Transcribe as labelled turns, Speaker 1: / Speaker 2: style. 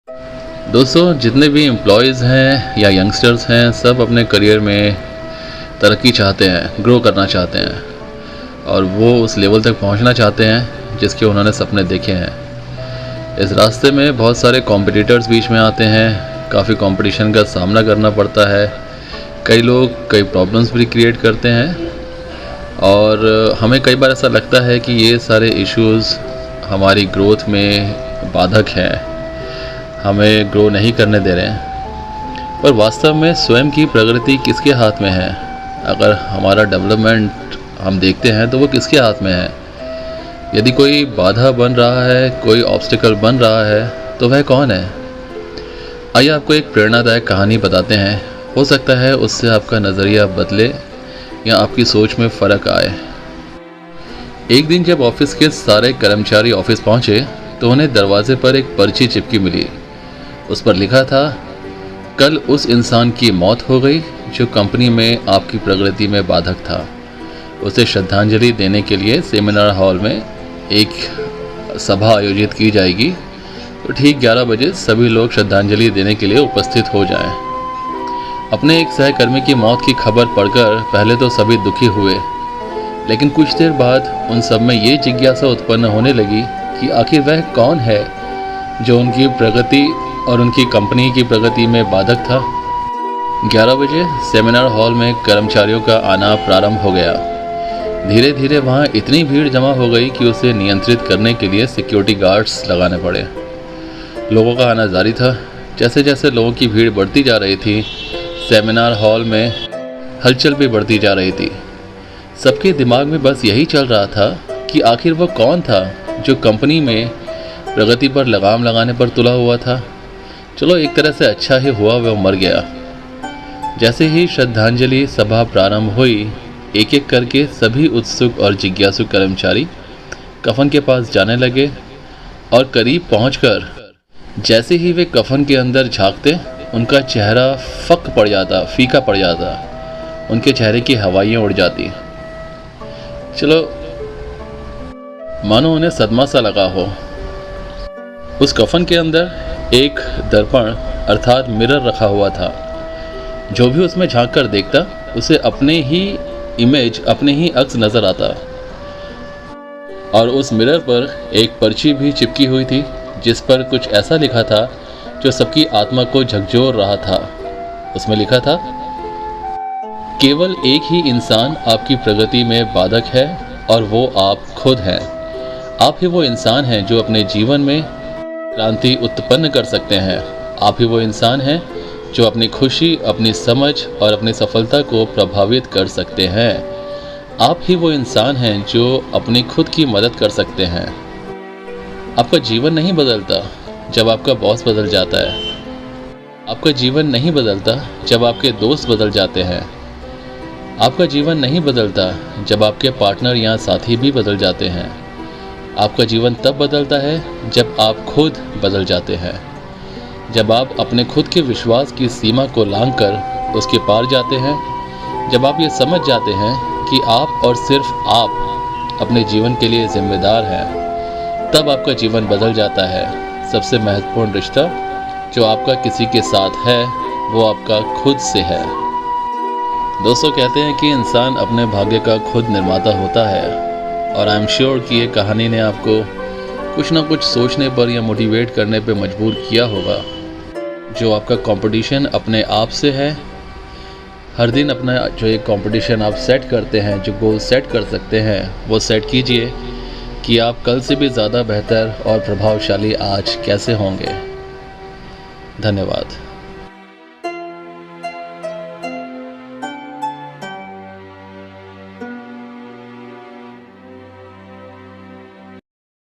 Speaker 1: दोस्तों, जितने भी एम्प्लॉयज़ हैं या यंगस्टर्स हैं, सब अपने करियर में तरक्की चाहते हैं, ग्रो करना चाहते हैं और वो उस लेवल तक पहुंचना चाहते हैं जिसके उन्होंने सपने देखे हैं। इस रास्ते में बहुत सारे कॉम्पिटिटर्स बीच में आते हैं, काफ़ी कंपटीशन का सामना करना पड़ता है। कई लोग कई प्रॉब्लम्स भी क्रिएट करते हैं और हमें कई बार ऐसा लगता है कि ये सारे इश्यूज़ हमारी ग्रोथ में बाधक हैं, हमें ग्रो नहीं करने दे रहे हैं। पर वास्तव में स्वयं की प्रगति किसके हाथ में है? अगर हमारा डेवलपमेंट हम देखते हैं तो वो किसके हाथ में है? यदि कोई बाधा बन रहा है, कोई ऑब्स्टिकल बन रहा है, तो वह कौन है? आइए आपको एक प्रेरणादायक कहानी बताते हैं। हो सकता है उससे आपका नज़रिया बदले या आपकी सोच में फ़र्क आए। एक दिन जब ऑफिस के सारे कर्मचारी ऑफिस पहुंचे तो उन्हें दरवाजे पर एक पर्ची चिपकी मिली। उस पर लिखा था, कल उस इंसान की मौत हो गई जो कंपनी में आपकी प्रगति में बाधक था। उसे श्रद्धांजलि देने के लिए सेमिनार हॉल में एक सभा आयोजित की जाएगी, तो ठीक 11 बजे सभी लोग श्रद्धांजलि देने के लिए उपस्थित हो जाएं। अपने एक सहकर्मी की मौत की खबर पढ़कर पहले तो सभी दुखी हुए, लेकिन कुछ देर बाद उन सब में ये जिज्ञासा उत्पन्न होने लगी कि आखिर वह कौन है जो उनकी प्रगति और उनकी कंपनी की प्रगति में बाधक था। 11 बजे सेमिनार हॉल में कर्मचारियों का आना प्रारंभ हो गया। धीरे धीरे वहाँ इतनी भीड़ जमा हो गई कि उसे नियंत्रित करने के लिए सिक्योरिटी गार्ड्स लगाने पड़े। लोगों का आना जारी था। जैसे जैसे लोगों की भीड़ बढ़ती जा रही थी, सेमिनार हॉल में हलचल भी बढ़ती जा रही थी। सबके दिमाग में बस यही चल रहा था कि आखिर वो कौन था जो कंपनी में प्रगति पर लगाम लगाने पर तुला हुआ था। चलो, एक तरह से अच्छा ही हुआ वह मर गया। जैसे ही श्रद्धांजलि सभा प्रारंभ हुई, एक एक करके सभी उत्सुक और जिज्ञासु कर्मचारी कफन के पास जाने लगे और करीब पहुंचकर जैसे ही वे कफन के अंदर झांकते, उनका चेहरा फीका पड़ जाता, उनके चेहरे की हवाइयाँ उड़ जाती। चलो, मानो उन्हें सदमा सा लगा हो। उस कफन के अंदर एक दर्पण अर्थात मिरर रखा हुआ था। जो भी उसमें झांक कर देखता, उसे अपने ही इमेज, अपने ही अक्स नजर आता। और उस मिरर पर एक पर्ची भी चिपकी हुई थी जिस पर कुछ ऐसा लिखा था जो सबकी आत्मा को झकझोर रहा था। उसमें लिखा था, केवल एक ही इंसान आपकी प्रगति में बाधक है और वो आप खुद हैं। आप ही वो इंसान हैं जो अपने जीवन में क्रांति उत्पन्न कर सकते हैं। आप ही वो इंसान हैं जो अपनी खुशी, अपनी समझ और अपनी सफलता को प्रभावित कर सकते हैं। आप ही वो इंसान हैं जो अपनी खुद की मदद कर सकते हैं। आपका जीवन नहीं बदलता जब आपका बॉस बदल जाता है। आपका जीवन नहीं बदलता जब आपके दोस्त बदल जाते हैं। आपका जीवन नहीं बदलता जब आपके पार्टनर या साथी भी बदल जाते हैं। आपका जीवन तब बदलता है जब आप खुद बदल जाते हैं। जब आप अपने खुद के विश्वास की सीमा को लांघकर उसके पार जाते हैं। जब आप ये समझ जाते हैं कि आप और सिर्फ आप अपने जीवन के लिए जिम्मेदार हैं, तब आपका जीवन बदल जाता है। सबसे महत्वपूर्ण रिश्ता जो आपका किसी के साथ है, वो आपका खुद से है। दोस्तों, कहते हैं कि इंसान अपने भाग्य का खुद निर्माता होता है और आई एम श्योर कि ये कहानी ने आपको कुछ ना कुछ सोचने पर या मोटिवेट करने पर मजबूर किया होगा। जो आपका कंपटीशन अपने आप से है, हर दिन अपना जो एक कंपटीशन आप सेट करते हैं, जो गोल सेट कर सकते हैं, वो सेट कीजिए कि आप कल से भी ज़्यादा बेहतर और प्रभावशाली आज कैसे होंगे। धन्यवाद।